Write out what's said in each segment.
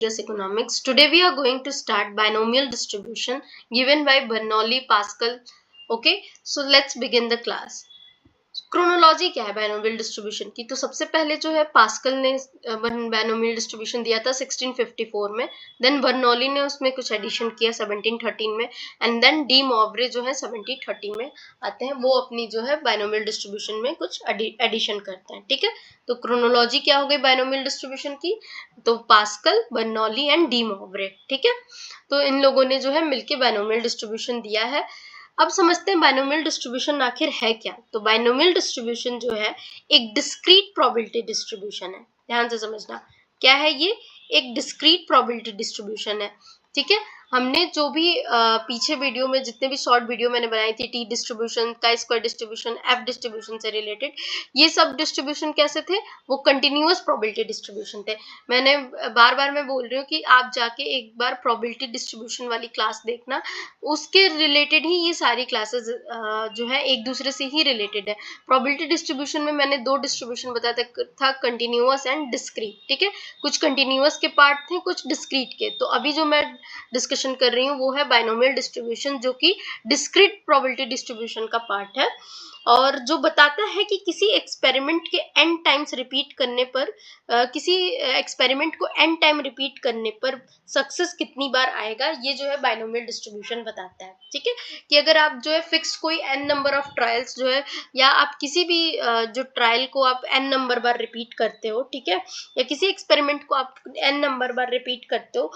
Economics. Today we are going to start binomial distribution given by Bernoulli, Pascal. Okay, so let's begin the class. Chronology क्या है binomial distribution की? तो सबसे पहले जो है पास्कल ने बायनोमियल डिस्ट्रीब्यूशन दिया था 1654 में, देन बर्नौली ने उसमें कुछ एडिशन किया 1713 में, एंड देन डी मॉवरे जो है 1730 में आते हैं, वो अपनी जो है बायनोमियल डिस्ट्रीब्यूशन में कुछ एडिशन करते हैं. ठीक है, तो क्रोनोलॉजी क्या हो गई बायनोमियल डिस्ट्रीब्यूशन की? तो पास्कल, बर्नौली एंड डी मॉवरे. ठीक है, तो इन लोगों ने जो है मिलके बायनोमियल डिस्ट्रीब्यूशन दिया है. अब समझते हैं बायनोमियल डिस्ट्रीब्यूशन आखिर है क्या. तो बायनोमियल डिस्ट्रीब्यूशन जो है एक डिस्क्रीट प्रोबेबिलिटी डिस्ट्रीब्यूशन है. ध्यान से समझना क्या है ये, एक डिस्क्रीट प्रोबेबिलिटी डिस्ट्रीब्यूशन है. ठीक है, हमने जो भी पीछे वीडियो में जितने भी शॉर्ट वीडियो मैंने बनाई थी, टी डिस्ट्रीब्यूशन, का स्क्वायर डिस्ट्रीब्यूशन, एफ डिस्ट्रीब्यूशन से रिलेटेड, ये सब डिस्ट्रीब्यूशन कैसे थे? वो कंटिन्यूअस प्रोबेबिलिटी डिस्ट्रीब्यूशन थे. मैंने बार बार मैं बोल रही हूँ कि आप जाके एक बार प्रोबेबिलिटी डिस्ट्रीब्यूशन वाली क्लास देखना, उसके रिलेटेड ही ये सारी क्लासेस जो है एक दूसरे से ही रिलेटेड है. प्रोबेबिलिटी डिस्ट्रीब्यूशन में मैंने दो डिस्ट्रीब्यूशन बताया था, कंटिन्यूअस एंड डिस्क्रीट. ठीक है, कुछ कंटिन्यूअस के पार्ट थे, कुछ डिस्क्रीट के. तो अभी जो मैं डिस्कशन कर रही हूँ वो है बायनोमियल डिस्ट्रीब्यूशन, जो कि डिस्क्रीट प्रोबेबिलिटी डिस्ट्रीब्यूशन का पार्ट है, और जो बताता है कि किसी एक्सपेरिमेंट के n टाइम्स रिपीट करने पर किसी एक्सपेरिमेंट को n टाइम रिपीट करने पर सक्सेस कितनी बार आएगा, ये जो है बायनोमियल डिस्ट्रीब्यूशन बताता है. ठीक है, कि अगर आप जो है फिक्स कोई n नंबर ऑफ ट्रायल्स जो है, या आप किसी भी जो ट्रायल को आप n नंबर बार रिपीट करते हो, ठीक है, या किसी एक्सपेरिमेंट को आप n नंबर बार रिपीट करते हो,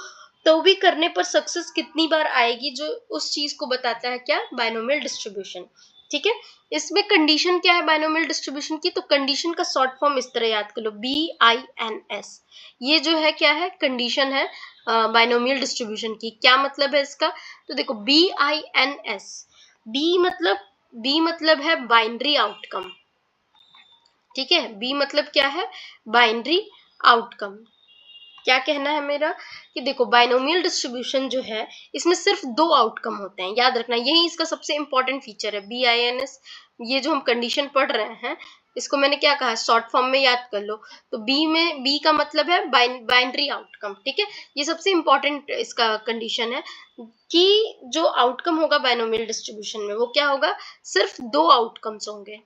तो भी करने पर सक्सेस कितनी बार आएगी, जो उस चीज को बताता है क्या, बायनोमियल डिस्ट्रीब्यूशन. ठीक है, इसमें कंडीशन क्या है बायनोमियल डिस्ट्रीब्यूशन की? तो कंडीशन का शॉर्ट फॉर्म इस तरह याद कर लो, BINS. ये जो है क्या है, कंडीशन है बायनोमियल डिस्ट्रीब्यूशन की. क्या मतलब है इसका? तो देखो BINS, बी मतलब है बाइनरी आउटकम. ठीक है, बी मतलब क्या है, बाइनरी आउटकम. क्या कहना है मेरा कि देखो बायनोमियल डिस्ट्रीब्यूशन जो है इसमें सिर्फ दो आउटकम होते हैं, याद रखना, यही इसका सबसे इंपॉर्टेंट फीचर है BINS. ये जो हम कंडीशन पढ़ रहे हैं, इसको मैंने क्या कहा, शॉर्ट फॉर्म में याद कर लो. तो बी का मतलब है बाइनरी आउटकम. ठीक है, ये सबसे इंपॉर्टेंट इसका कंडीशन है कि जो आउटकम होगा बायनोमियल डिस्ट्रीब्यूशन में वो क्या होगा, सिर्फ दो आउटकम्स होंगे.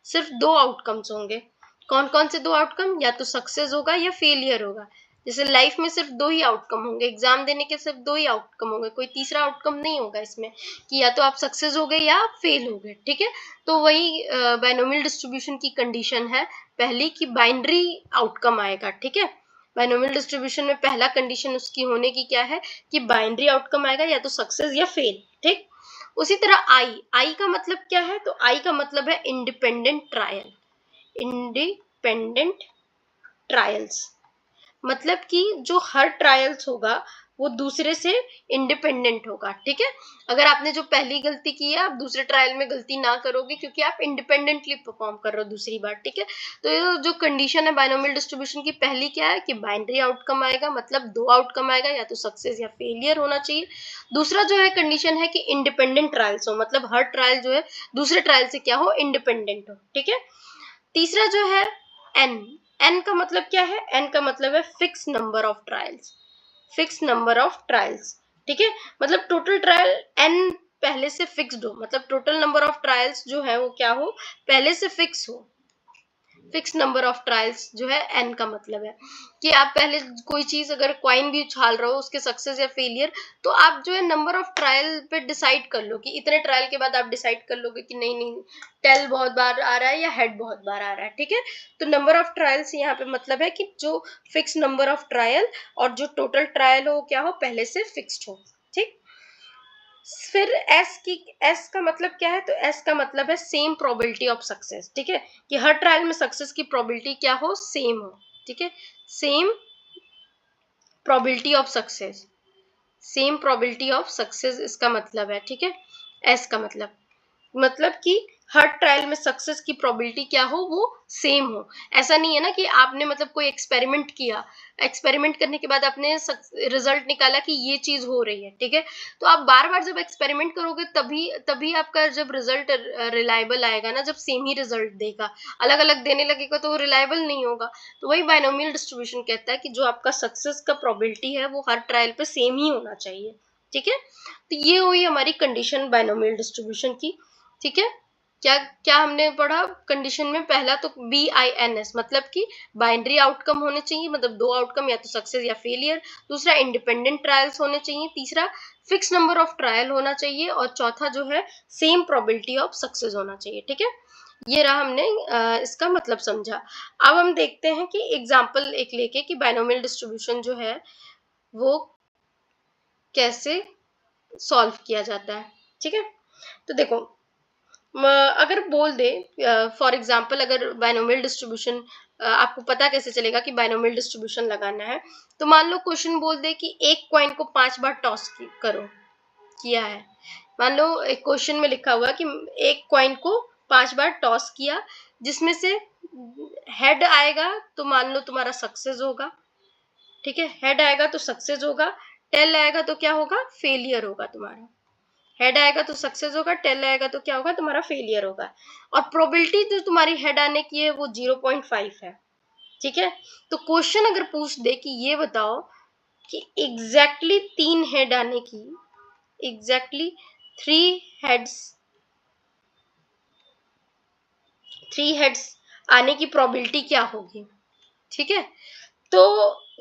सिर्फ दो आउटकम्स होंगे. कौन कौन से दो आउटकम? या तो सक्सेस होगा या फेलियर होगा. जैसे लाइफ में सिर्फ दो ही आउटकम होंगे, एग्जाम देने के सिर्फ दो ही आउटकम होंगे, कोई तीसरा आउटकम नहीं होगा इसमें कि या तो आप सक्सेस हो गए या फेल हो गए. ठीक है, तो वही बायनोमियल डिस्ट्रीब्यूशन की कंडीशन है पहली, कि बाइनरी आउटकम आएगा. ठीक है, बायनोमियल डिस्ट्रीब्यूशन में पहला कंडीशन उसकी होने की क्या है, कि बाइनरी आउटकम आएगा, या तो सक्सेस या फेल. ठीक, उसी तरह आई का मतलब क्या है? तो आई का मतलब है इंडिपेंडेंट ट्रायल. इंडिपेंडेंट ट्रायल्स मतलब कि जो हर ट्रायल्स होगा वो दूसरे से इंडिपेंडेंट होगा. ठीक है, अगर आपने जो पहली गलती की है आप दूसरे ट्रायल में गलती ना करोगे, क्योंकि आप इंडिपेंडेंटली परफॉर्म कर रहे हो दूसरी बार. ठीक है, तो ये जो कंडीशन है बायनोमियल डिस्ट्रीब्यूशन की, पहली क्या है कि बाइनरी आउटकम आएगा, मतलब दो आउटकम आएगा, या तो सक्सेस या फेलियर होना चाहिए. दूसरा जो है कंडीशन है कि इंडिपेंडेंट ट्रायल्स हो, मतलब हर ट्रायल जो है दूसरे ट्रायल से क्या हो, इंडिपेंडेंट हो. ठीक है, तीसरा जो है एन का मतलब क्या है? एन का मतलब है fix number of trials. Fix number of trials. ठीक है, मतलब टोटल ट्रायल एन पहले से फिक्स्ड हो, मतलब टोटल नंबर ऑफ ट्रायल्स जो है वो क्या हो, पहले से फिक्स हो. फिक्स नंबर ऑफ ट्रायल्स जो है एन का मतलब है कि आप पहले कोई चीज अगर क्वाइन भी उछाल रहे हो, उसके सक्सेस या फेलियर, तो आप जो है नंबर ऑफ ट्रायल पे डिसाइड कर लो कि इतने ट्रायल के बाद आप डिसाइड कर लोगे कि नहीं नहीं, टेल बहुत बार आ रहा है या हेड बहुत बार आ रहा है. ठीक है, तो नंबर ऑफ ट्रायल्स यहाँ पे मतलब है कि जो फिक्स नंबर ऑफ ट्रायल और जो टोटल ट्रायल हो क्या हो, पहले से फिक्स्ड हो. ठीक, फिर एस का मतलब क्या है? तो एस का मतलब है सेम प्रोबेबिलिटी ऑफ सक्सेस. ठीक है, कि हर ट्रायल में सक्सेस की प्रोबेबिलिटी क्या हो, सेम हो. ठीक है, same probability of success, same probability of success इसका मतलब है. ठीक है, एस का मतलब कि हर ट्रायल में सक्सेस की प्रोबेबिलिटी क्या हो, वो सेम हो। ऐसा नहीं है ना कि आपने मतलब कोई एक्सपेरिमेंट किया, एक्सपेरिमेंट करने के बाद आपने रिजल्ट निकाला कि ये चीज हो रही है, ठीक है, तो आप बार बार जब एक्सपेरिमेंट करोगे तभी तभी आपका जब रिजल्ट रिलायबल आएगा ना, जब सेम ही रिजल्ट देगा, अलग अलग देने लगेगा तो वो रिलायबल नहीं होगा। तो वही बायनोमियल डिस्ट्रीब्यूशन कहता है कि जो आपका सक्सेस का प्रोबेबिलिटी है वो हर ट्रायल पे सेम ही होना चाहिए, ठीक है। तो ये हुई हमारी कंडीशन बायनोमियल डिस्ट्रीब्यूशन की, ठीक है। क्या क्या हमने पढ़ा कंडीशन में, पहला तो BINS मतलब कि बाइनरी आउटकम होने चाहिए, मतलब दो आउटकम, या तो सक्सेस या फेलियर। दूसरा इंडिपेंडेंट ट्रायल्स होने चाहिए। तीसरा फिक्स नंबर ऑफ ट्रायल होना चाहिए। और चौथा जो है सेम प्रोबेबिलिटी ऑफ सक्सेस होना चाहिए, ठीक है। ये रहा, हमने इसका मतलब समझा। अब हम देखते हैं कि एग्जाम्पल एक लेके कि बायनोमियल डिस्ट्रीब्यूशन जो है वो कैसे सॉल्व किया जाता है, ठीक है। तो देखो, अगर बोल दे फॉर एग्जाम्पल, अगर बायनोमियल डिस्ट्रीब्यूशन आपको पता कैसे चलेगा कि बायनोमियल डिस्ट्रीब्यूशन लगाना है, तो मान लो क्वेश्चन बोल दे कि एक कॉइन को 5 बार टॉस करो, किया है। मान लो एक क्वेश्चन में लिखा हुआ कि एक कॉइन को 5 बार टॉस किया, जिसमें से हेड आएगा तो मान लो तुम्हारा सक्सेस होगा, ठीक है, हेड आएगा तो सक्सेस होगा, टेल आएगा तो क्या होगा, फेलियर होगा तुम्हारा। हेड आएगा तो सक्सेस होगा, टेल आएगा तो क्या होगा, तुम्हारा फेलियर होगा। और प्रोबेबिलिटी जो तुम्हारी हेड आने की है वो 0.5 है, ठीक है। तो क्वेश्चन अगर पूछ दे कि ये बताओ कि एग्जैक्टली 3 हेड आने की, एग्जैक्टली 3 हेड्स आने की प्रोबेबिलिटी क्या होगी, ठीक है। तो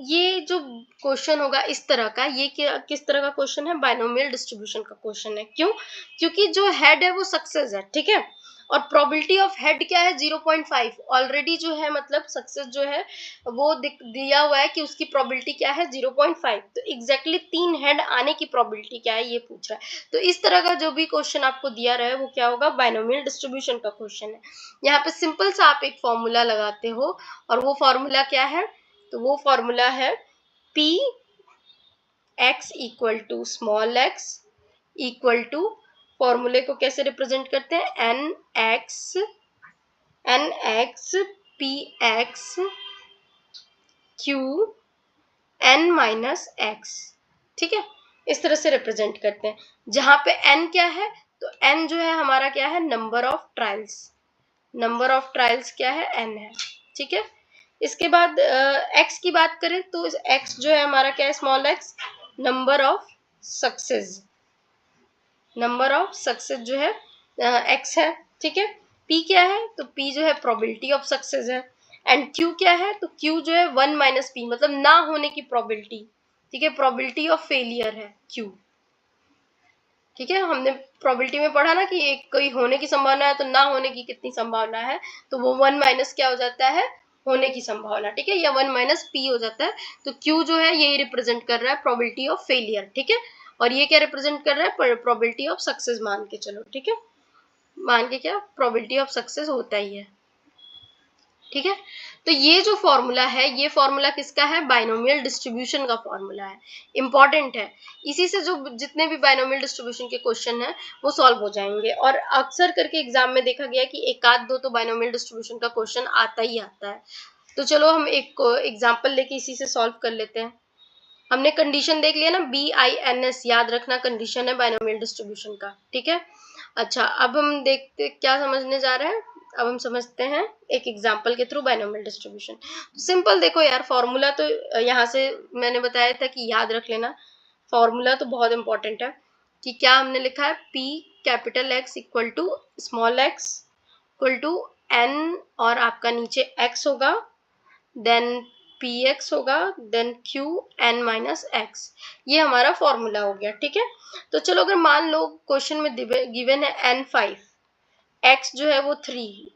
ये जो क्वेश्चन होगा इस तरह का, ये किस तरह का क्वेश्चन है, बायनोमियल डिस्ट्रीब्यूशन का क्वेश्चन है। क्यों? क्योंकि जो हेड है वो सक्सेस है, ठीक है, और प्रोबेबिलिटी ऑफ हेड क्या है, 0.5 ऑलरेडी जो है, मतलब सक्सेस जो है वो दिया हुआ है कि उसकी प्रोबेबिलिटी क्या है, 0.5। तो एग्जैक्टली 3 हेड आने की प्रोबेबिलिटी क्या है, ये पूछ रहा है। तो इस तरह का जो भी क्वेश्चन आपको दिया रहा है वो क्या होगा, बायनोमियल डिस्ट्रीब्यूशन का क्वेश्चन है। यहाँ पे सिंपल सा आप एक फॉर्मूला लगाते हो, और वो फॉर्मूला क्या है, तो वो फॉर्मूला है P x equal to small x equal to, फॉर्मूले को कैसे रिप्रेजेंट करते हैं, N X P X Q N minus X, ठीक है, इस तरह से रिप्रेजेंट करते हैं। जहां पे n क्या है, तो n जो है हमारा क्या है, number of trials, number of trials क्या है, n है, ठीक है। इसके बाद x की बात करें तो x जो है हमारा क्या है, small x, number of success, number of success जो है x है, ठीक है। p क्या है, तो p जो है प्रोबेबिलिटी ऑफ सक्सेस है। एंड q क्या है, तो q जो है 1 माइनस p, मतलब ना होने की प्रोबेबिलिटी, ठीक है, प्रोबेबिलिटी ऑफ फेलियर है q, ठीक है। हमने प्रोबेबिलिटी में पढ़ा ना कि एक कोई होने की संभावना है तो ना होने की कितनी संभावना है, तो वो 1 माइनस क्या हो जाता है, होने की संभावना, ठीक है, या 1 माइनस पी हो जाता है। तो क्यू जो है यही रिप्रेजेंट कर रहा है प्रोबेबिलिटी ऑफ फेलियर, ठीक है। और ये क्या रिप्रेजेंट कर रहा है, प्रोबेबिलिटी ऑफ सक्सेस मान के चलो, ठीक है, मान के क्या प्रोबेबिलिटी ऑफ सक्सेस होता ही है, ठीक है। तो ये जो फॉर्मूला है, ये फॉर्मूला किसका है, बायनोमियल डिस्ट्रीब्यूशन का फॉर्मूला है, इंपॉर्टेंट है। इसी से जो जितने भी बायनोमियल डिस्ट्रीब्यूशन के क्वेश्चन है वो सॉल्व हो जाएंगे। और अक्सर करके एग्जाम में देखा गया कि एक आध दो तो बायनोमियल डिस्ट्रीब्यूशन का क्वेश्चन आता ही आता है। तो चलो हम एक एग्जाम्पल लेके इसी से सॉल्व कर लेते हैं। हमने कंडीशन देख लिया ना, BINS, याद रखना कंडीशन है बायनोमियल डिस्ट्रीब्यूशन का, ठीक है। अच्छा, अब हम देखते क्या समझने जा रहे हैं, अब हम समझते हैं एक एग्जांपल के थ्रू बायनोमियल डिस्ट्रीब्यूशन। सिंपल देखो यार, फॉर्मूला तो यहाँ से मैंने बताया था कि याद रख लेना, फॉर्मूला तो बहुत इंपॉर्टेंट है। कि क्या हमने लिखा है, P capital X equal to small x equal to n, और आपका नीचे x होगा, देन px होगा, then q n minus x, ये हमारा फॉर्मूला हो गया, ठीक है। तो चलो, अगर मान लो क्वेश्चन में गिवन है n5, x जो है वो 3,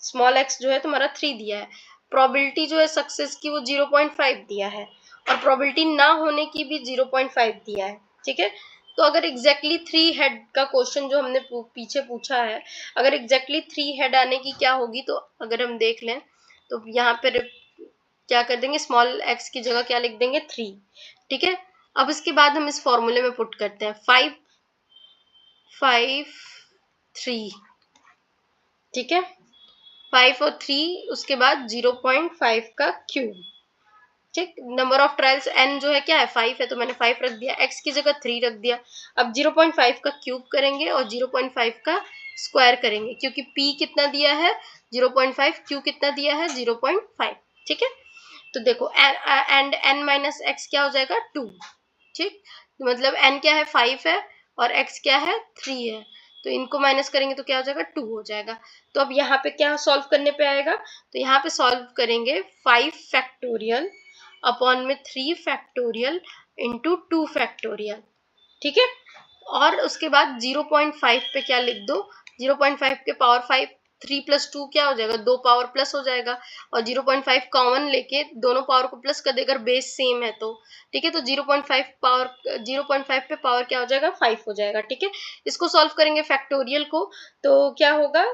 स्मॉल x जो है तुम्हारा 3 दिया है, प्रोबेबिलिटी जो है सक्सेस की वो 0.5 दिया है, और प्रोबेबिलिटी ना होने की भी 0.5 दिया है, ठीक है। तो अगर एग्जैक्टली 3 हेड का क्वेश्चन जो हमने पीछे पूछा है, अगर एग्जैक्टली 3 हेड आने की क्या होगी, तो अगर हम देख लें तो यहाँ पे क्या कर देंगे, स्मॉल x की जगह क्या लिख देंगे, 3, ठीक है। अब इसके बाद हम इस फॉर्मूले में पुट करते हैं 5 5 3, ठीक है, 5 और 3, उसके बाद 0.5 का क्यूब। ठीक, नंबर ऑफ ट्रायल्स n जो है क्या है 5 है, तो मैंने 5 रख दिया, x की जगह 3 रख दिया। अब 0.5 का क्यूब करेंगे और 0.5 का स्क्वायर करेंगे, क्योंकि p कितना दिया है 0.5, q कितना दिया है 0.5। ठीक है, तो देखो एंड n माइनस एक्स क्या हो जाएगा 2। ठीक, तो मतलब n क्या है 5 है और x क्या है 3 है, तो इनको माइनस करेंगे तो क्या हो जाएगा 2 हो जाएगा। तो अब यहाँ पे क्या सॉल्व करने पे आएगा, तो यहाँ पे सॉल्व करेंगे 5 फैक्टोरियल अपॉन में 3 फैक्टोरियल इंटू 2 फैक्टोरियल। ठीक है, और उसके बाद 0.5 पे क्या लिख दो, 0.5 के पावर 5, 3 प्लस 2 क्या हो जाएगा 2 पावर प्लस हो जाएगा, और 0.5 कॉमन लेके दोनों पावर को प्लस कर देकर बेस सेम है तो। ठीक है, तो 0.5 पावर 0.5 पे पावर क्या हो जाएगा 5 हो जाएगा। ठीक है, इसको सॉल्व करेंगे फैक्टोरियल को, तो क्या होगा,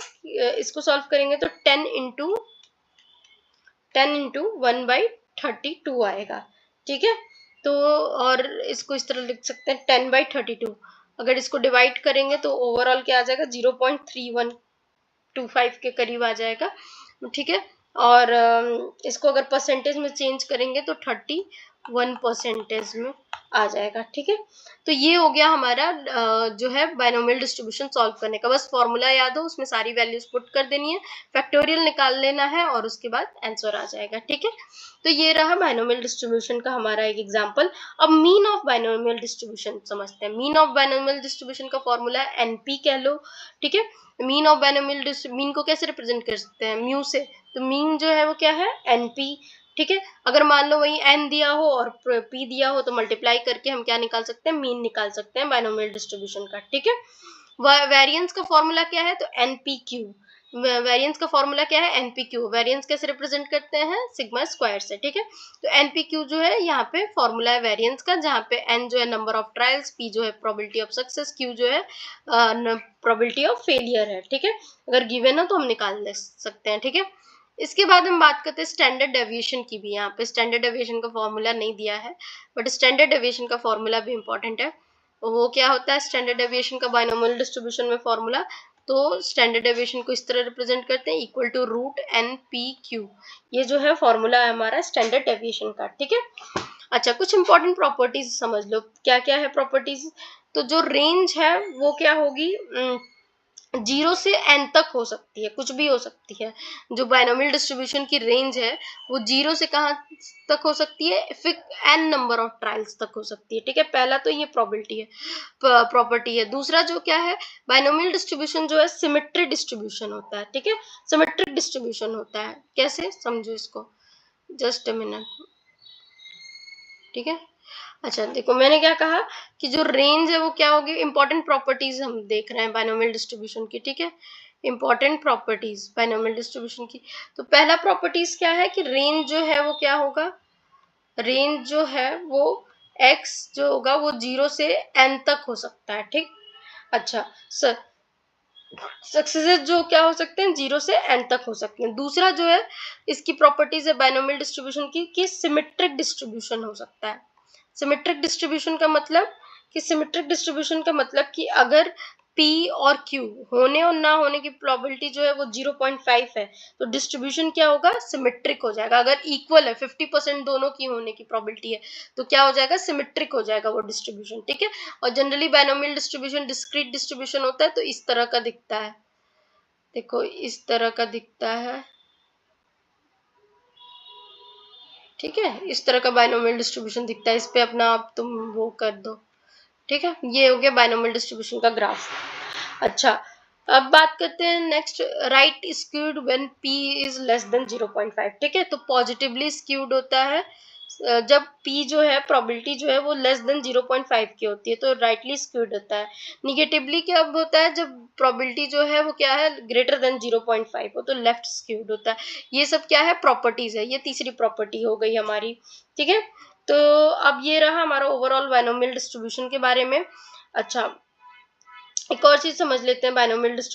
इसको सॉल्व करेंगे तो 10 इंटू 1/32 आएगा। ठीक है, तो और इसको इस तरह लिख सकते हैं 10/32। अगर इसको डिवाइड करेंगे तो ओवरऑल क्या आ जाएगा 0.3125 के करीब आ जाएगा। ठीक है, और इसको अगर परसेंटेज में चेंज करेंगे तो 31% में आ जाएगा। ठीक है, तो ये हो गया हमारा जो है बायनोमियल डिस्ट्रीब्यूशन सॉल्व करने का। बस फॉर्मूला याद हो, उसमें सारी वैल्यूज पुट कर देनी है, फैक्टोरियल निकाल लेना है और उसके बाद आंसर आ जाएगा। ठीक है, तो ये रहा बायनोमियल डिस्ट्रीब्यूशन का हमारा एक एग्जांपल। अब मीन ऑफ बायनोमियल डिस्ट्रीब्यूशन समझते हैं। मीन ऑफ बायनोमियल डिस्ट्रीब्यूशन का फॉर्मूला एनपी कह लो। ठीक है, मीन ऑफ बायनोमियल मीन को कैसे रिप्रेजेंट कर सकते हैं म्यू से, तो मीन जो है वो क्या है एनपी। ठीक है, अगर मान लो वही एन दिया हो और पी दिया हो तो मल्टीप्लाई करके हम क्या निकाल सकते हैं, मीन निकाल सकते हैं बायनोमियल डिस्ट्रीब्यूशन का। ठीक है, वेरिएंस का फॉर्मूला क्या है, तो एनपीक्यू। वेरिएंस का फॉर्मूला क्या है एनपीक्यू। वेरिएंस कैसे रिप्रेजेंट करते हैं सिग्मा स्क्वायर से। ठीक है, तो एनपीक्यू जो है यहाँ पे फॉर्मूला है वेरिएंस का, जहाँ पे एन जो है नंबर ऑफ ट्रायल्स, पी जो है प्रोबेबिलिटी ऑफ सक्सेस, क्यू जो है प्रोबेबिलिटी ऑफ फेलियर है। ठीक है, अगर गिवन हो तो हम निकाल ले सकते हैं। ठीक है, इसके बाद हम बात करते हैं स्टैंडर्ड डेविएशन की भी। यहाँ पे स्टैंडर्ड डेविएशन का फॉर्मूला नहीं दिया है, बट स्टैंडर्ड डेविएशन का फॉर्मूला भी इंपॉर्टेंट है। वो क्या होता है स्टैंडर्ड डेविएशन का बायनोमियल डिस्ट्रीब्यूशन में फॉर्मूला, तो स्टैंडर्ड डेविएशन को इस तरह रिप्रेजेंट करते हैं equal to root N P Q. ये जो है फॉर्मूला है हमारा स्टैंडर्ड डेविएशन का। ठीक है, अच्छा कुछ इंपॉर्टेंट प्रॉपर्टीज समझ लो, क्या क्या है प्रॉपर्टीज। तो जो रेंज है वो क्या होगी, 0 से n तक हो सकती है, कुछ भी हो सकती है। जो बायनोमियल डिस्ट्रीब्यूशन की रेंज है वो 0 से कहाँ तक हो सकती है, फिर n नंबर ऑफ ट्रायल्स तक हो सकती है। ठीक है, पहला तो ये प्रॉपर्टी है, प्रॉपर्टी है। दूसरा जो क्या है, बायनोमियल डिस्ट्रीब्यूशन जो है सिमेट्रिक डिस्ट्रीब्यूशन होता है। ठीक है, सिमेट्रिक डिस्ट्रीब्यूशन होता है, कैसे समझो इसको, जस्ट अ मिनट। ठीक है, अच्छा देखो मैंने क्या कहा कि जो रेंज है वो क्या होगी, इंपॉर्टेंट प्रॉपर्टीज हम देख रहे हैं बायनोमियल डिस्ट्रीब्यूशन की। ठीक है, इंपॉर्टेंट प्रॉपर्टीज बायनोमियल डिस्ट्रीब्यूशन की। तो पहला प्रॉपर्टीज क्या है कि रेंज जो है वो क्या होगा, रेंज जो है वो x जो होगा वो 0 से n तक हो सकता है। ठीक, अच्छा सर सक्सेसेस जो क्या हो सकते हैं 0 से n तक हो सकते हैं। दूसरा जो है इसकी प्रॉपर्टीज है बायनोमियल डिस्ट्रीब्यूशन की कि सिमेट्रिक डिस्ट्रीब्यूशन हो सकता है। सिमेट्रिक डिस्ट्रीब्यूशन का मतलब कि अगर P और Q होने और ना होने की प्रोबेबिलिटी जो है वो 0.5 है, तो डिस्ट्रीब्यूशन क्या होगा सिमेट्रिक हो जाएगा। अगर इक्वल है 50% दोनों की होने की प्रोबेबिलिटी है तो क्या हो जाएगा सिमेट्रिक हो जाएगा वो डिस्ट्रीब्यूशन। ठीक है, और generally binomial distribution discrete distribution होता है, तो इस तरह का दिखता है, देखो इस तरह का दिखता है। ठीक है, इस तरह का बायनोमियल डिस्ट्रीब्यूशन दिखता है, इस पे अपना आप तुम वो कर दो। ठीक है, ये हो गया बायनोमियल डिस्ट्रीब्यूशन का ग्राफ। अच्छा अब बात करते हैं next, right skewed when p is less than 0.5। ठीक है, तो पॉजिटिवली स्क्यूड होता है जब p जो है प्रोबेबिलिटी जो है वो लेस देन 0.5 की होती है, तो राइटली स्क्यूड होता है। निगेटिवली क्या होता है, जब प्रोबेबिलिटी जो है वो क्या है ग्रेटर देन 0.5 हो, तो लेफ्ट स्क्यूड होता है। ये सब क्या है प्रॉपर्टीज है, ये तीसरी प्रॉपर्टी हो गई हमारी। ठीक है, तो अब ये रहा हमारा ओवरऑल बायनोमियल डिस्ट्रीब्यूशन के बारे में। अच्छा एक और चीज समझ लेते हैं बायनोमियल डिस्ट्रीब्यूशन